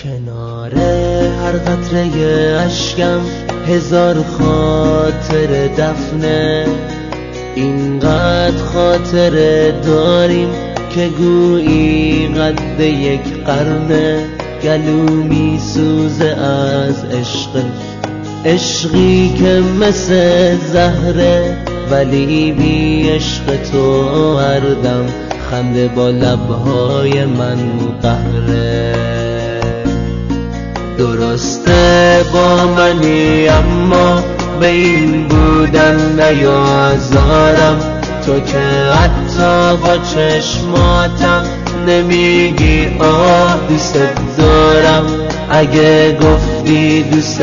کنار هر قطره اشکم هزار خاطر دفنه، اینقدر خاطره داریم که گویی قد یک قرنه. گلو می سوزه از عشقی که مثل زهره، ولی بی عشق تو هر دم خنده با لبهای من قهره. درسته با منی اما به این بودن نیازارم، تو که حتی با چشماتم نمیگی آه دوست دارم. اگه گفتی دوست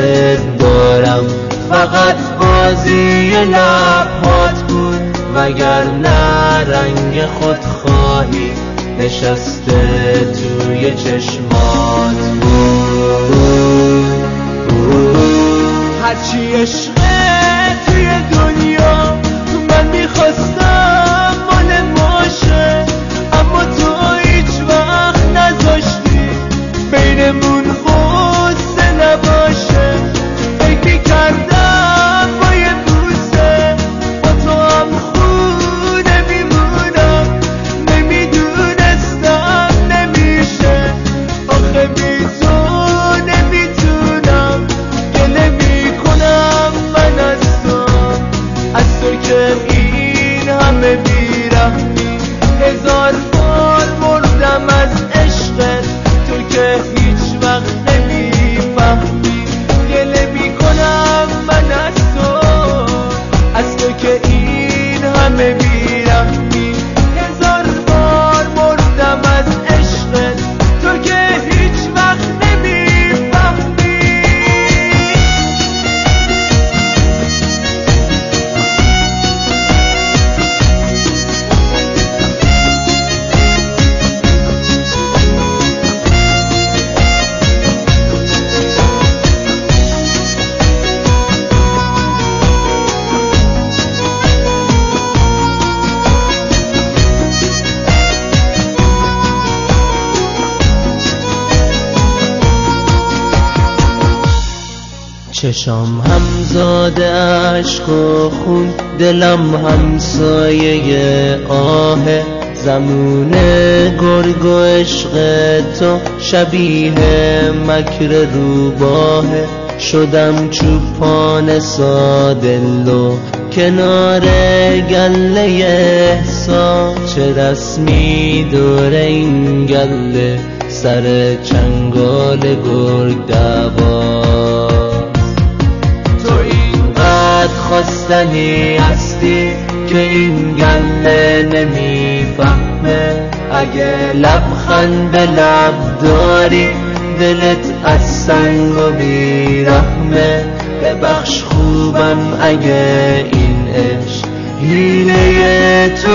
دارم فقط بازی لبهات بود، وگرنه رنگ خودخواهی نشسته توی چشمات بود. هرچی عشقه توی دنیا من میخواستم مال ماشه، اما تو هیچ وقت نذاشتی بینمون غصه نباشه. فکر کردم با یه بوسه با تو هم خونه میمونم، نمیدونستم نمیشه، آخه بی تو نمیتونم. گله میکنم من از تو که این همه بیرحمی. هزار بار مردم از عشقت، تو که هیچ وقت نمیفهمی. گله میکنم من از تو که این همه بیرحمی. هزار بار مردم از عشقت، تو که هیچ وقت نمیفهمی. چشام همزاده عشق و خون، دلم همسایه آهه. زمون گرگ و عشق تو شبیه مکر روباهه. شدم چوپان سادلو کنار گله احساس، چه رسمی دور این گله سر چنگال گرگ دوا. خواستنی هستی که این گله نمیفهمه. اگه لبخند به لب داری دلت از سنگ و بیرحمه. ببخش خوبم اگه این عشق حیله تو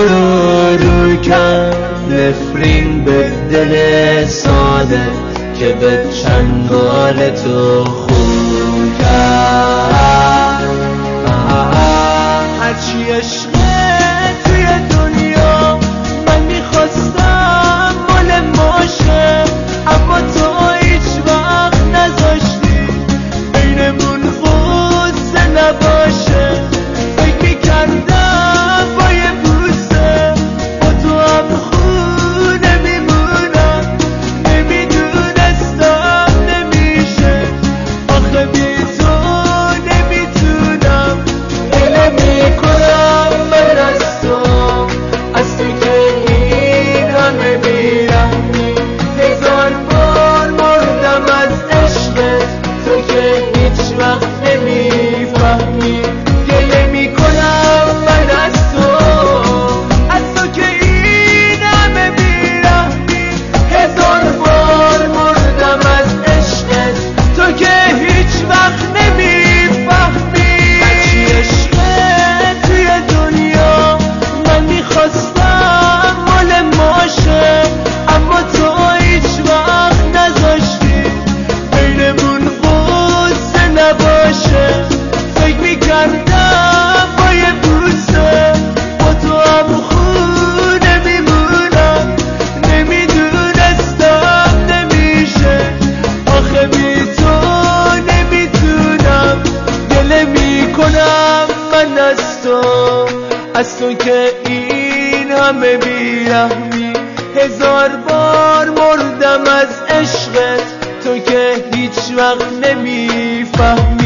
رو کرد. نفرین به دل ساده که به چنگال تو خون کرد. هرچی عشقه توی دنیا من میخواستم مال ماشه، اما تو هیچ وقت نذاشتی بینمون غصه نباشه. فکر کردم با یه بوسه با تو هم خونه میمونم، نمیدونستم نمیشه، آخه بی تو نمیتونم. گله میکنم من از تو که این همه بیرحمی. هزار بار مردم از عشقت، تو که هیچ وقت نمیفهمی.